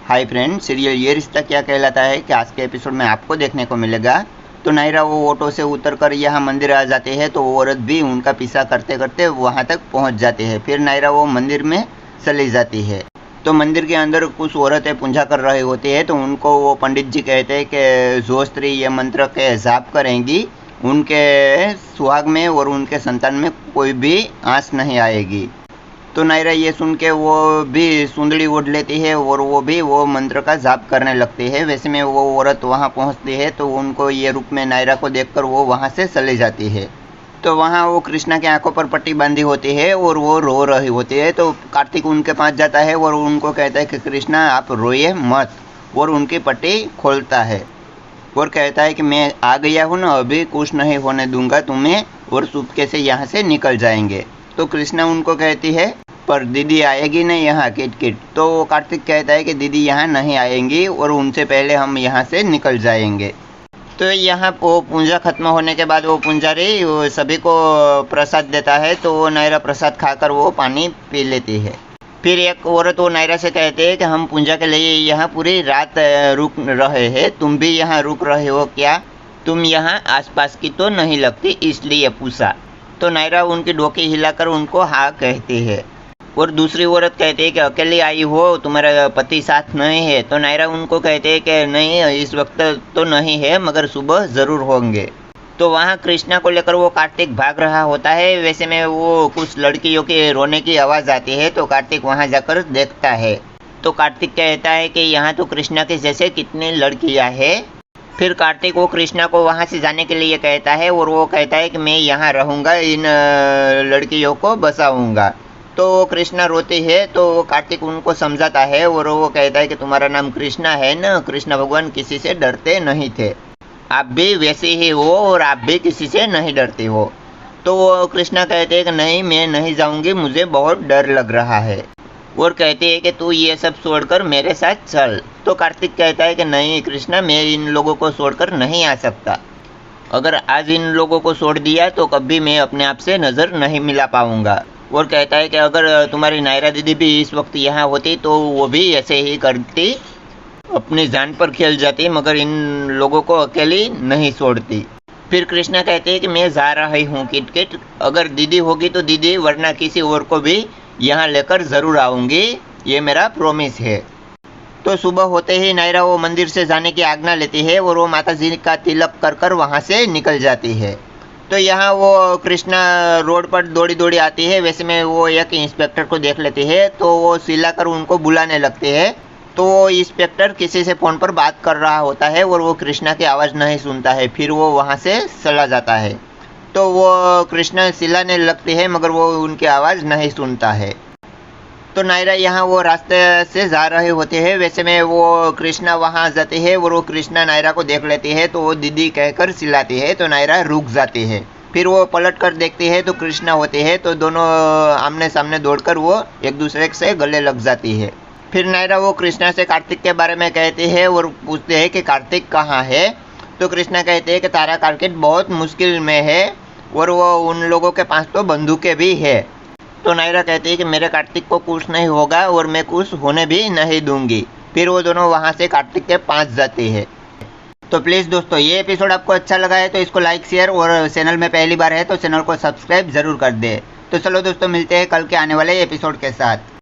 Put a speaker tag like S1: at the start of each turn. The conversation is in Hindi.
S1: हाय फ्रेंड, सीरियल ये रिश्ता क्या कहलाता है कि आज के एपिसोड में आपको देखने को मिलेगा। तो नायरा वो ऑटो से उतरकर यहाँ मंदिर आ जाते हैं, तो वो औरत भी उनका पीछा करते करते वहाँ तक पहुँच जाते हैं। फिर नायरा वो मंदिर में चली जाती है। तो मंदिर के अंदर कुछ औरतें पूजा कर रही होती है, तो उनको वो पंडित जी कहते हैं कि जो स्त्री ये मंत्र के जाप करेंगी उनके सुहाग में और उनके संतान में कोई भी आँच नहीं आएगी। तो नायरा ये सुन के वो भी सुंदड़ी ओढ़ लेती है और वो भी वो मंत्र का जाप करने लगती है। वैसे में वो औरत वहाँ पहुँचती है, तो उनको ये रूप में नायरा को देखकर वो वहाँ से चली जाती है। तो वहाँ वो कृष्णा की आंखों पर पट्टी बांधी होती है और वो रो रही होती है। तो कार्तिक उनके पास जाता है और उनको कहता है कि कृष्णा आप रोइए मत, और उनकी पट्टी खोलता है और कहता है कि मैं आ गया हूँ ना, अभी कुछ नहीं होने दूंगा तुम्हें, और चुपके से यहाँ से निकल जाएंगे। तो कृष्णा उनको कहती है पर दीदी आएगी नहीं यहाँ किट किट। तो कार्तिक कहता है कि दीदी यहाँ नहीं आएंगी और उनसे पहले हम यहाँ से निकल जाएंगे। तो यहाँ वो पूजा खत्म होने के बाद वो पुजारी वो सभी को प्रसाद देता है, तो वो नायरा प्रसाद खाकर वो पानी पी लेती है। फिर एक औरत वो नायरा से कहते हैं कि हम पूजा के लिए यहाँ पूरी रात रुक रहे हैं, तुम भी यहाँ रुक रहे हो क्या? तुम यहाँ आसपास की तो नहीं लगती, इसलिए पूछा। तो नायरा उनकी डोकी हिलाकर उनको हाँ कहती है। और दूसरी औरत कहती है कि अकेली आई हो, तुम्हारा पति साथ नहीं है? तो नायरा उनको कहते हैं कि नहीं, इस वक्त तो नहीं है, मगर सुबह ज़रूर होंगे। तो वहाँ कृष्णा को लेकर वो कार्तिक भाग रहा होता है। वैसे में वो कुछ लड़कियों के रोने की आवाज़ आती है, तो कार्तिक वहाँ जाकर देखता है। तो कार्तिक कहता है कि यहाँ तो कृष्णा के जैसे कितनी लड़कियाँ हैं। फिर कार्तिक वो कृष्णा को वहाँ से जाने के लिए कहता है और वो कहता है कि मैं यहाँ रहूँगा, इन लड़कियों को बचाऊँगा। तो कृष्णा रोती है, तो कार्तिक उनको समझाता है और वो कहता है कि तुम्हारा नाम कृष्णा है ना, कृष्ण भगवान किसी से डरते नहीं थे, आप भी वैसे ही हो और आप भी किसी से नहीं डरती हो। तो वो कृष्णा कहते हैं कि नहीं, मैं नहीं जाऊंगी, मुझे बहुत डर लग रहा है। और कहते हैं कि तू ये सब छोड़कर मेरे साथ चल। तो कार्तिक कहता है कि नहीं कृष्णा, मैं इन लोगों को छोड़कर नहीं आ सकता। अगर आज इन लोगों को छोड़ दिया तो कभी मैं अपने आप से नज़र नहीं मिला पाऊंगा। और कहता है कि अगर तुम्हारी नायरा दीदी भी इस वक्त यहाँ होती तो वो भी ऐसे ही करती, अपनी जान पर खेल जाती, मगर इन लोगों को अकेली नहीं छोड़ती। फिर कृष्णा कहते हैं कि मैं जा रही हूँ किट किट, अगर दीदी होगी तो दीदी, वरना किसी और को भी यहाँ लेकर ज़रूर आऊँगी, ये मेरा प्रॉमिस है। तो सुबह होते ही नायरा वो मंदिर से जाने की आज्ञा लेती है और वो माता जी का तिलक कर कर वहाँ से निकल जाती है। तो यहाँ वो कृष्णा रोड पर दौड़ी दौड़ी आती है। वैसे में वो एक इंस्पेक्टर को देख लेती है, तो वो चिल्लाकर उनको बुलाने लगती है। तो वो इंस्पेक्टर किसी से फ़ोन पर बात कर रहा होता है और वो कृष्णा की आवाज़ नहीं सुनता है। फिर वो वहाँ से चला जाता है। तो वो कृष्णा चिल्लाने लगती है, मगर वो उनकी आवाज़ नहीं सुनता है। तो नायरा यहाँ वो रास्ते से जा रहे होते हैं। वैसे में वो कृष्णा वहाँ जाते हैं और वो कृष्णा नायरा को देख लेती है, तो वो दीदी कहकर चिल्लाती है, तो नायरा रुक जाती है। फिर वो पलट कर देखती है तो कृष्णा होते हैं, तो दोनों आमने सामने दौड़कर वो एक दूसरे से गले लग जाती है। फिर नायरा वो कृष्णा से कार्तिक के बारे में कहती है और पूछते हैं कि कार्तिक कहाँ है? तो कृष्णा कहते हैं कि तारा कार्तिक बहुत मुश्किल में है और वो उन लोगों के पास तो बंदूकें भी है। तो नायरा कहती है कि मेरे कार्तिक को कुछ नहीं होगा और मैं कुछ होने भी नहीं दूंगी। फिर वो दोनों वहाँ से कार्तिक के पास जाते हैं। तो प्लीज़ दोस्तों, ये एपिसोड आपको अच्छा लगा है तो इसको लाइक शेयर, और चैनल में पहली बार है तो चैनल को सब्सक्राइब ज़रूर कर दे। तो चलो दोस्तों, मिलते हैं कल के आने वाले एपिसोड के साथ।